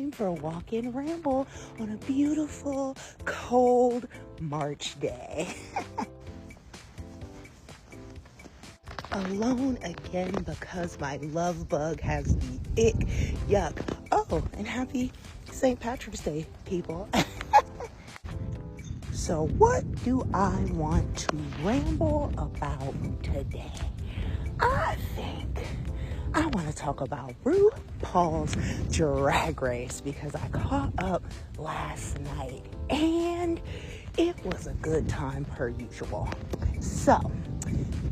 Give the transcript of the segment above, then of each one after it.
time for a walk in Ramble on a beautiful, cold March day. Alone again because my love bug has the ick. Yuck. Oh, and happy St. Patrick's Day, people. So what do I want to ramble about today? I think I want to talk about RuPaul's Drag Race because I caught up last night and it was a good time per usual. So,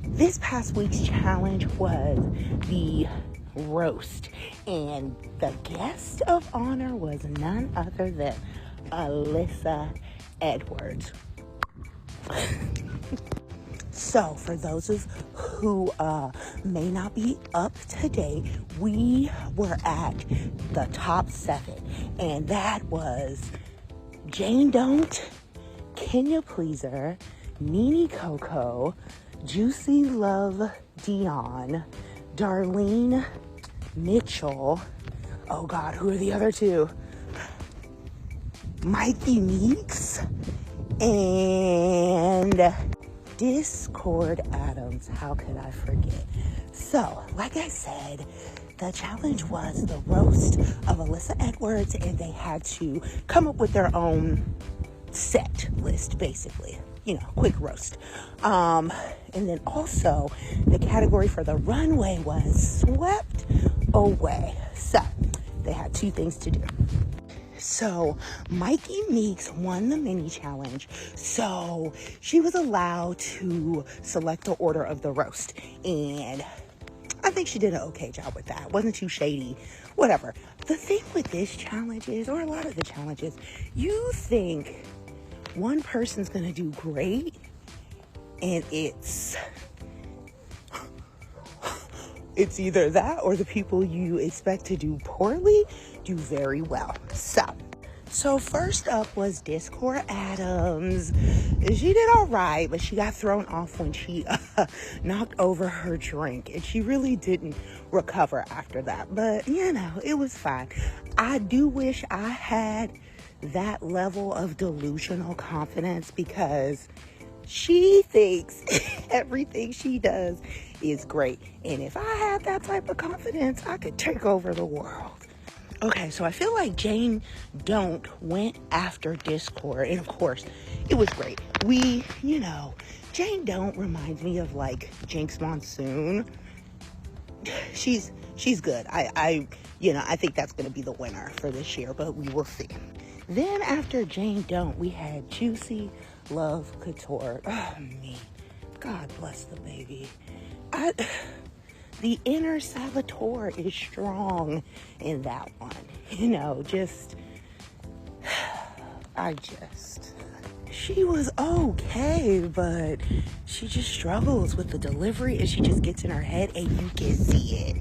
this past week's challenge was the roast, and the guest of honor was none other than Alyssa Edwards. So, for those of who may not be up to date, we were at the top 7, and that was Jane Don't, Kenya Pleaser, Nene Coco, Juicy Love Dion, Darlene Mitchell, oh God, who are the other two? Mikey Meeks, and Discord Adams. How could I forget? So, like I said, the challenge was the roast of Alyssa Edwards, and they had to come up with their own set list, basically. You know, quick roast. And then also, the category for the runway was swept away. So, they had 2 things to do. So, Mikey Meeks won the mini challenge, so she was allowed to select the order of the roast, and I think she did an okay job with that. Wasn't too shady, whatever. The thing with this challenge is, or a lot of the challenges, you think one person's gonna do great, and it's either that or the people you expect to do poorly do very well. So first up was Discord Adams. She did all right, but she got thrown off when she knocked over her drink, and she really didn't recover after that. But, you know, it was fine. I do wish I had that level of delusional confidence because she thinks everything she does is great. And if I had that type of confidence, I could take over the world. Okay, so I feel like Jane Don't went after Discord, and of course, it was great. Jane Don't reminds me of like Jinx Monsoon. She's good. I think that's gonna be the winner for this year, but we will see. Then after Jane Don't, we had Juicy Love Couture. Oh, man. God bless the baby. The inner saboteur is strong in that one. She was okay, but she just struggles with the delivery, and she just gets in her head, and you can see it.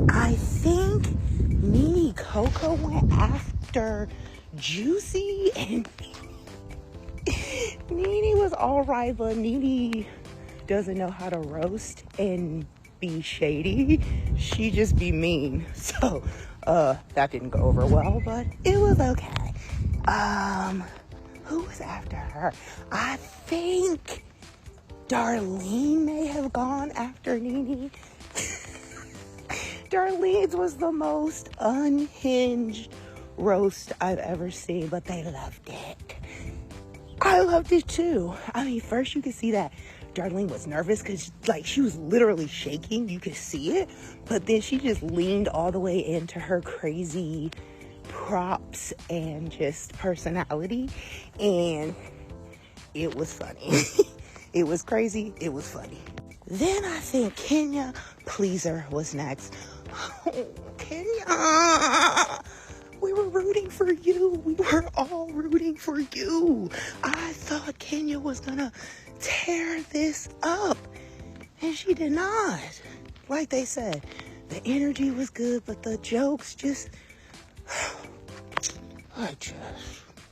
I think Nene Coco went after Juicy, and Nene was all right, but Nene doesn't know how to roast and be shady. She just be mean. So, that didn't go over well, but it was okay. Who was after her? I think Darlene may have gone after Nene. Darlene's was the most unhinged roast I've ever seen, but they loved it. I loved it too. I mean, first you could see that Darlene was nervous because she was literally shaking. You could see it. But then she just leaned all the way into her crazy props and just personality. And it was funny. It was crazy. It was funny. Then I think Kenya Pleaser was next. Oh, Kenya! We were rooting for you. We were all rooting for you. I thought Kenya was gonna tear this up, and she did not. Like they said, the energy was good, but the jokes just...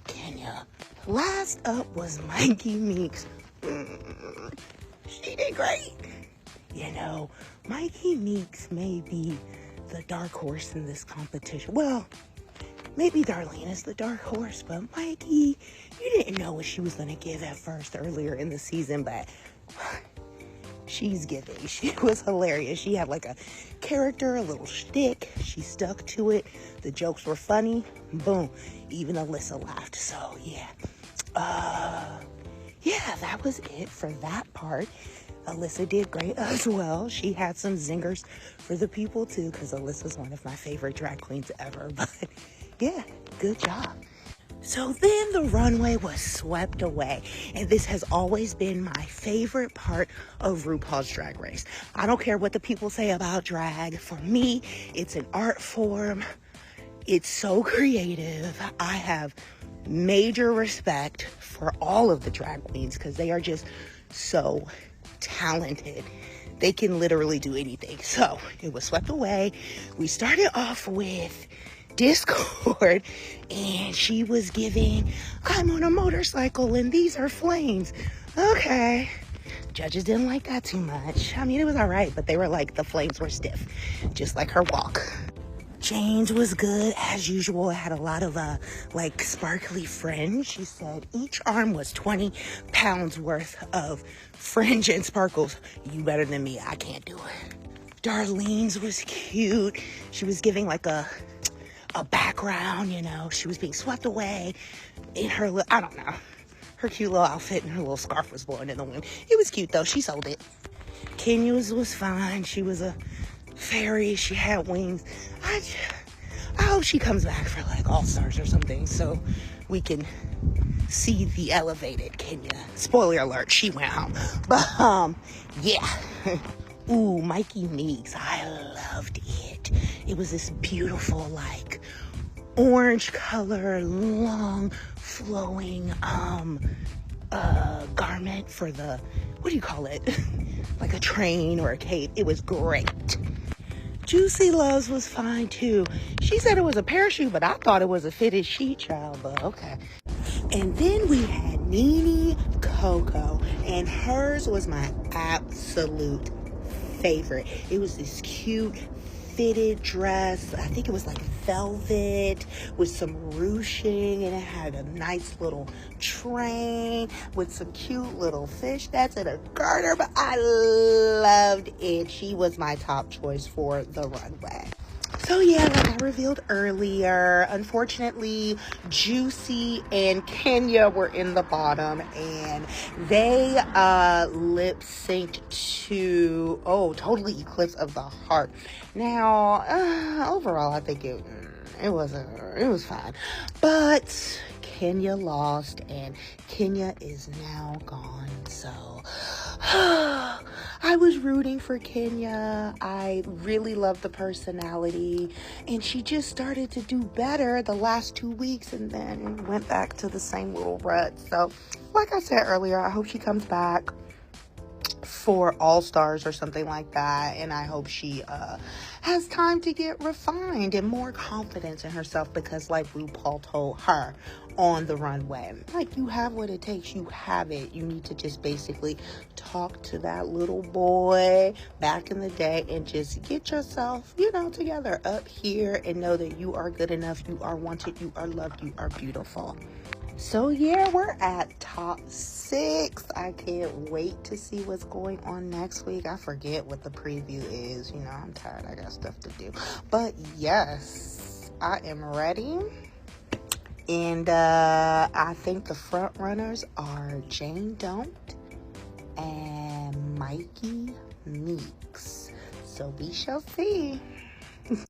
Kenya. Last up was Mikey Meeks. She did great. Mikey Meeks may be the dark horse in this competition. Well, maybe Darlene is the dark horse, but Mikey, you didn't know what she was going to give at first earlier in the season, but she's giving. She was hilarious. She had like a character, a little shtick. She stuck to it. The jokes were funny. Boom. Even Alyssa laughed. So, yeah. Yeah, that was it for that part. Alyssa did great as well. She had some zingers for the people too, because Alyssa's one of my favorite drag queens ever. But yeah, good job. So then the runway was swept away, and this has always been my favorite part of RuPaul's Drag Race. I don't care what the people say about drag. For me, it's an art form. It's so creative. I have major respect for all of the drag queens because they are just so talented. They can literally do anything. So it was swept away. We started off with Discord, and she was giving, I'm on a motorcycle and these are flames. Okay. Judges didn't like that too much. I mean, it was all right, but they were like, the flames were stiff, just like her walk. Jane's was good as usual. It had a lot of like sparkly fringe. She said each arm was 20 pounds worth of fringe and sparkles. You better than me. I can't do it. Darlene's was cute. She was giving like a background, you know. She was being swept away in her, I don't know, her cute little outfit, and her little scarf was blowing in the wind. It was cute though. She sold it. Kenya's was fine. She was a fairy. She had wings. I hope she comes back for like All Stars or something so we can see the elevated Kenya. Spoiler alert, she went home. But yeah. Ooh, Mikey Meeks, I loved it. It was this beautiful like orange color, long flowing garment for the, what do you call it? Like a train or a cape. It was great. Juicy Loves was fine too. She said it was a parachute, but I thought it was a fitted sheet, child, but okay. And then we had Nene Coco, and hers was my absolute favorite. It was this cute fitted dress. I think it was like velvet with some ruching, and it had a nice little train with some cute little fishnets and a garter, but I loved it. She was my top choice for the runway. So yeah, like I revealed earlier, unfortunately, Juicy and Kenya were in the bottom, and they lip synced to Total Eclipse of the Heart. Now, overall, I think it was fine, but Kenya lost, and Kenya is now gone. So I was rooting for Kenya. I really loved the personality, and she just started to do better the last 2 weeks and then went back to the same little rut. So like I said earlier, I hope she comes back for All Stars or something like that, and I hope she has time to get refined and more confidence in herself, because like RuPaul told her on the runway, like, you have what it takes, you have it. You need to just basically talk to that little boy back in the day and just get yourself, together up here, and know that you are good enough, you are wanted, you are loved, you are beautiful. So yeah, we're at top 6. I can't wait to see what's going on next week. I forget what the preview is. I'm tired. I got stuff to do. But yes, I am ready. And I think the front runners are Jane Don't and Mikey Meeks. So we shall see.